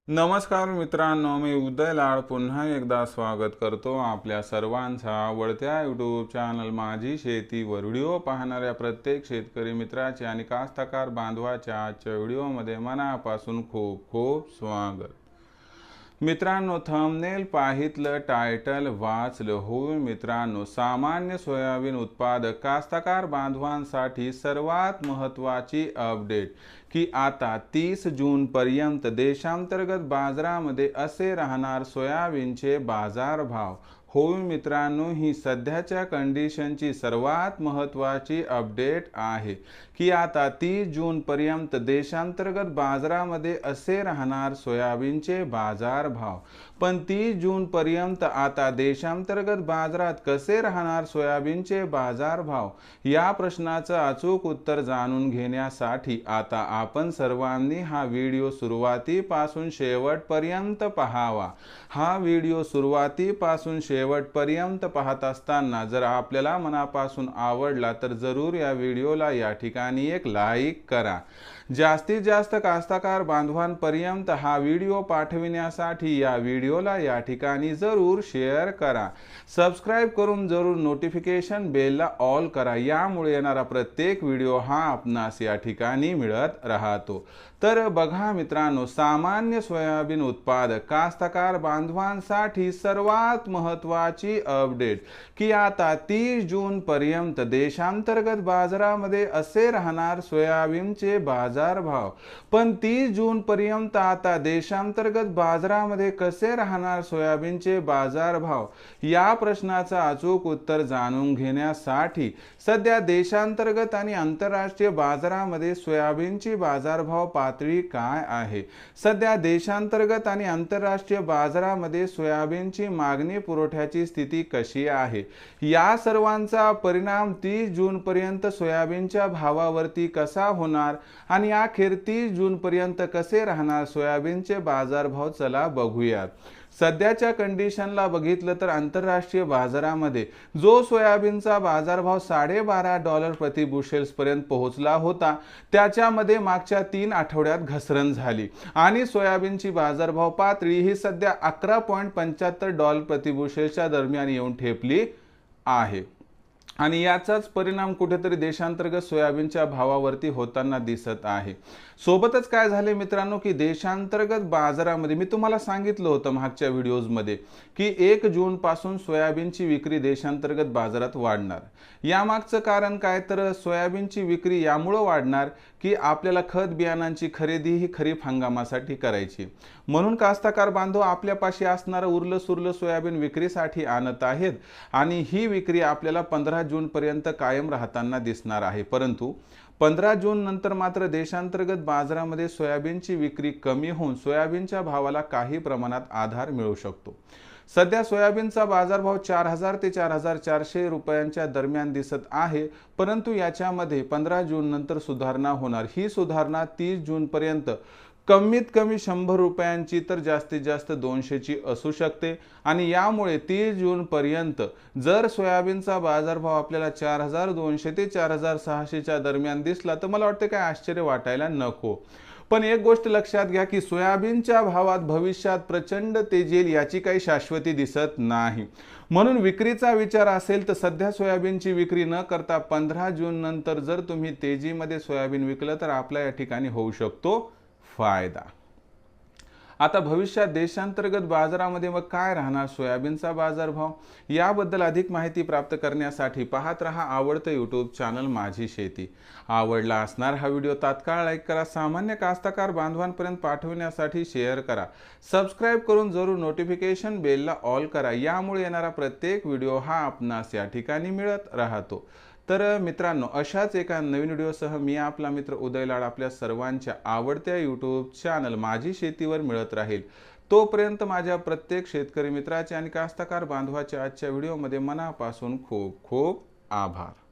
नमस्कार मित्रांनो, मी उदय लाड पुन्हा एकदा स्वागत करतो आपल्या सर्वांचा आवडत्या यूट्यूब चॅनल माझी शेतीवर व्हिडिओ पाहणाऱ्या प्रत्येक शेतकरी मित्राचे आणि कास्तकार बांधवाच्या आजच्या व्हिडिओमध्ये मनापासून खूप खूप स्वागत। मित्रांनो, थंबनेल पाहितलं, टायटल वाचलं होय मित्रांनो, सामान्य सोयाबीन उत्पादक कास्तकार बांधवांसाठी सर्वात महत्त्वाची अपडेट की आता 30 जून पर्यंत देशांतर्गत बाजारामध्ये असे राहणार सोयाबीनचे बाजारभाव। होय मित्रांनो, ही सध्याच्या कंडिशनची सर्वात महत्त्वाची अपडेट आहे की आता 30 जून पर्यंत देशांतर्गत बाजारामध्ये असे राहणार सोयाबीनचे बाजारभाव। पण 30 जून पर्यंत आता देशांतर्गत बाजारात कसे राहणार सोयाबीनचे बाजारभाव, या प्रश्नाचं अचूक उत्तर जाणून घेण्यासाठी आता आपण सर्वांनी हा व्हिडिओ सुरुवातीपासून शेवटपर्यंत पाहावा। हा व्हिडिओ सुरुवातीपासून शेवटपर्यंत पाहत असताना जर आपल्याला मनापासून आवडला तर जरूर या व्हिडिओला या ठिकाणी एक लाईक करा। जास्तीत जास्त कास्तकार बांधवांपर्यंत हा व्हिडिओ पाठविण्यासाठी या व्हिडिओला या ठिकाणी जरूर शेअर करा। सबस्क्राइब करून जरूर नोटिफिकेशन बेलला ऑल करा, यामुळे येणारा प्रत्येक व्हिडिओ हा आपणास या ठिकाणी मिळत राहतो। तर बघा मित्रांनो, सामान्य सोयाबीन उत्पादक कास्तकार बांधवांसाठी सर्वात महत्त्वाची अपडेट की आता 30 जून पर्यंत देशांतर्गत बाजारामध्ये असे राहणार सोयाबीनचे बाजारभाव। पण 30 जून पर्यंत आता देशांतर्गत बाजारामध्ये कसे राहणार सोयाबीनचे बाजारभाव, या प्रश्नाचं अचूक उत्तर जाणून घेण्यासाठी सध्या देशांतर्गत आणि आंतरराष्ट्रीय बाजारामध्ये सोयाबीनची बाजारभाव पातळी काय आहे, सध्या देशांतर्गत आणि आंतरराष्ट्रीय बाजारामध्ये सोयाबीनची मागणी पुरवठ्याची स्थिती कशी आहे, या सर्वांचा परिणाम 30 जून पर्यंत सोयाबीनच्या भावावरती कसा होणार आणि अखेर 30 जून पर्यंत कसे राहणार सोयाबीनचे बाजारभाव, चला बघूयात। सध्याच्या कंडिशनला बघितलं तर आंतरराष्ट्रीय बाजारामध्ये जो सोयाबीनचा बाजारभाव $12.5 प्रति बुशेल्स पर्यंत पोहोचला होता, त्याच्यामध्ये मागच्या 3 आठवड्यात घसरण झाली आणि सोयाबीनची बाजारभाव पातळी ही सध्या $11.75 प्रति बुशेल्सच्या दरम्यान येऊन ठेपली आहे आणि याचाच परिणाम कुठेतरी देशांतर्गत सोयाबीनच्या भावावरती होताना दिसत आहे। सोबतच काय झाले मित्रांनो की देशांतर्गत बाजारामध्ये मी तुम्हाला सांगितलं होतं मागच्या व्हिडिओजमध्ये की 1 जून पासून सोयाबीनची विक्री देशांतर्गत बाजारात वाढणार। यामागचं कारण काय, तर सोयाबीनची विक्री यामुळे वाढणार की आपल्याला खत बियाणांची खरेदी ही खरीप हंगामासाठी करायची, म्हणून कास्तकार बांधव आपल्यापाशी असणारं उरलं सुरलं सोयाबीन विक्रीसाठी आणत आहेत आणि ही विक्री आपल्याला 15 जून पर्यंत कायम राहताना दिसणार आहे। परंतु 15 जून नंतर मात्र देशांतर्गत बाजारामध्ये सोयाबीनची विक्री कमी होऊन सोयाबीनच्या भावाला काही प्रमाणात आधार मिळू शकतो। सध्या सोयाबीनचा बाजारभाव 4000 ते 4400 रुपयांच्या दरम्यान दिसत आहे, परंतु याच्यामध्ये 15 जून नंतर सुधारणा होणार। ही सुधारणा 30 जून पर्यंत कमीत कमी 100 रुपयांची तर जास्तीत जास्त 200ची असू शकते आणि यामुळे 30 जून पर्यंत जर सोयाबीनचा बाजारभाव आपल्याला 4200 ते 4600च्या दरम्यान दिसला तर मला वाटतं काय आश्चर्य वाटायला नको। पण एक गोष्ट लक्षात घ्या की सोयाबीनच्या भावात भविष्यात प्रचंड तेजी येईल याची काही शाश्वती दिसत नाही, म्हणून विक्रीचा विचार असेल तर सध्या सोयाबीनची विक्री न करता 15 जून नंतर जर तुम्ही तेजीमध्ये सोयाबीन विकलं तर आपल्या या ठिकाणी होऊ शकतो फायदा। आता भविष्यात देशांतर्गत बाजारामध्ये मग काय राहणार सोयाबीनचा बाजारभाव, याबद्दल अधिक माहिती प्राप्त करण्यासाठी पाहत रहा आवडतं यूट्यूब चॅनल माझी शेती। आवडला असणार हा व्हिडिओ तात्काळ लाईक करा, सामान्य कास्तकार बांधवांपर्यंत पाठवण्यासाठी शेअर करा, सबस्क्राइब करून जरूर नोटिफिकेशन बेलला ऑल करा, यामुळे येणारा प्रत्येक व्हिडिओ हा आपणास या ठिकाणी मिळत राहतो। तर मित्रांनो, अशाच एका नवीन व्हिडिओसह मी आपला मित्र उदय लाड आपल्या सर्वांच्या आवडत्या यूट्यूब चॅनल माझी शेतीवर मिळत राहील। तोपर्यंत माझ्या प्रत्येक शेतकरी मित्राचे आणि कास्तकार बांधवाच्या आजच्या व्हिडिओमध्ये मनापासून खूप खूप आभार।